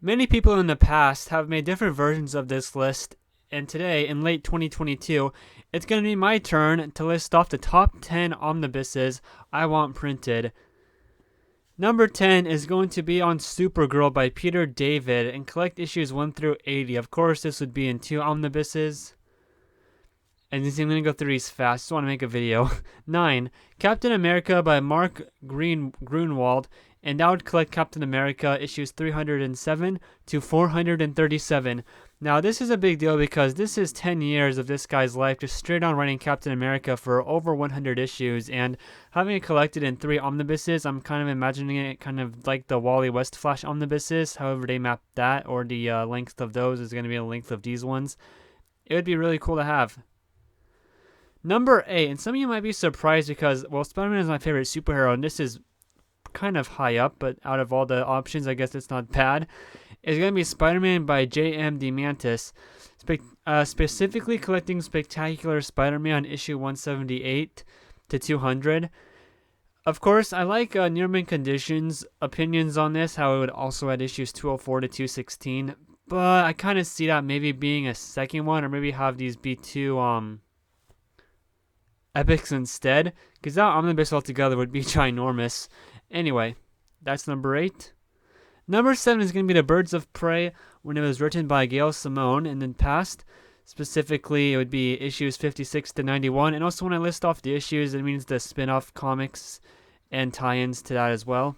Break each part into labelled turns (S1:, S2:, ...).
S1: Many people in the past have made different versions of this list, and today, in late 2022, it's going to be my turn to list off the top 10 omnibuses I want printed. Number 10 is going to be on Supergirl by Peter David and collect issues 1 through 80. Of course, this would be in 2 omnibuses. And I'm going to go through these fast. Just want to make a video. 9. Captain America by Mark Grunwald. And that would collect Captain America issues 307 to 437. Now, this is a big deal because this is 10 years of this guy's life just straight on writing Captain America for over 100 issues. And having it collected in 3 omnibuses, I'm kind of imagining it kind of like the Wally West Flash omnibuses. However they map that, or the length of those is going to be the length of these ones. It would be really cool to have. Number 8, and some of you might be surprised because, well, Spider-Man is my favorite superhero, and this is kind of high up, but out of all the options, I guess it's not bad. It's going to be Spider-Man by J.M. DeMantis, specifically collecting Spectacular Spider-Man issue 178 to 200. Of course, I like Nearman Conditions' opinions on this, how it would also add issues 204 to 216, but I kind of see that maybe being a second one, or maybe have these be 2 epics instead, because that omnibus altogether would be ginormous. Anyway, that's number 8. Number 7 is going to be The Birds of Prey, when it was written by Gail Simone and then past. Specifically, it would be issues 56 to 91. And also when I list off the issues, it means the spin-off comics and tie-ins to that as well.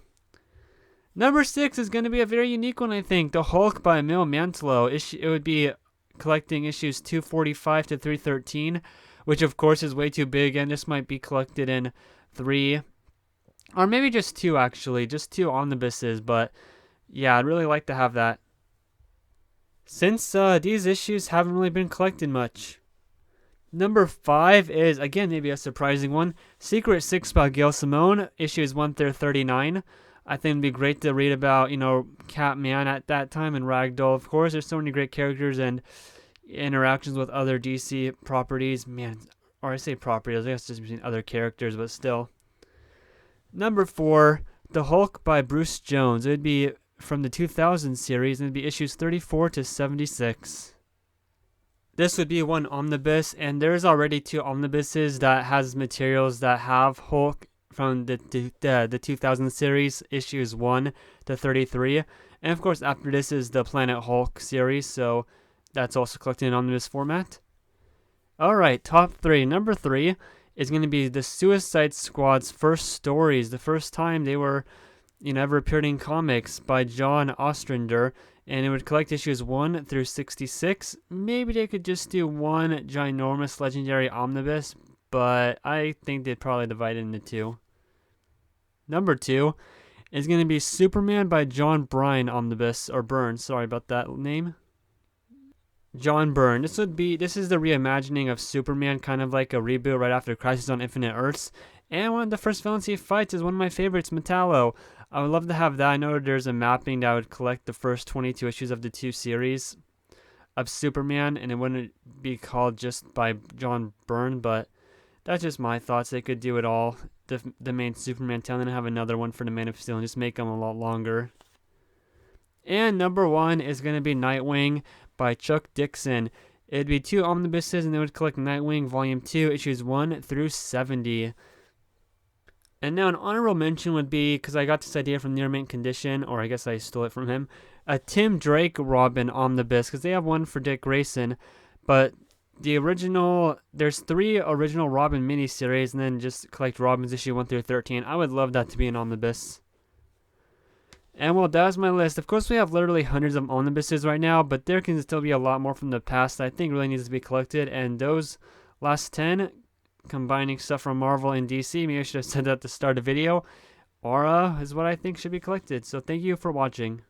S1: Number 6 is going to be a very unique one, I think. The Hulk by Mil Mantlo. It would be collecting issues 245 to 313, which of course is way too big, and this might be collected in 3, or maybe just 2 actually, just 2 omnibuses, but yeah, I'd really like to have that, since these issues haven't really been collected much. Number 5 is, again, maybe a surprising one, Secret Six by Gail Simone, issues 1 through 39. I think it'd be great to read about, Catman at that time, and Ragdoll, of course. There's so many great characters and interactions with other DC properties, or I say properties, I guess just between other characters, but still. Number 4, The Hulk by Bruce Jones. It would be from the 2000 series, and it would be issues 34 to 76. This would be one omnibus, and there's already 2 omnibuses that has materials that have Hulk from the 2000 series, issues 1 to 33. And of course, after this is the Planet Hulk series, so that's also collected in omnibus format. Alright, top 3. Number 3 is going to be the Suicide Squad's first stories. The first time they were, ever appeared in comics, by John Ostrander. And it would collect issues 1 through 66. Maybe they could just do one ginormous legendary omnibus, but I think they'd probably divide it into 2. Number 2 is going to be Superman by John Byrne omnibus, or Byrne, sorry about that name. John Byrne. This is the reimagining of Superman, kind of like a reboot right after Crisis on Infinite Earths. And one of the first villains he fights is one of my favorites, Metallo. I would love to have that. I know there's a mapping that would collect the first 22 issues of the 2 series of Superman, and it wouldn't be called just by John Byrne, but that's just my thoughts. They could do it all, the main Superman tale, and then have another one for the Man of Steel, and just make them a lot longer. And number 1 is going to be Nightwing by Chuck Dixon. It'd be 2 omnibuses, and they would collect Nightwing Volume 2, issues 1 through 70. And now an honorable mention would be, because I got this idea from Near Mint Condition, or I guess I stole it from him, a Tim Drake Robin omnibus, because they have one for Dick Grayson, but the original, there's 3 original Robin miniseries, and then just collect Robin's issue 1 through 13. I would love that to be an omnibus. And well, that was my list. Of course, we have literally hundreds of omnibuses right now, but there can still be a lot more from the past that I think really needs to be collected. And those last 10, combining stuff from Marvel and DC, maybe I should have said that at the start of the video, is what I think should be collected. So thank you for watching.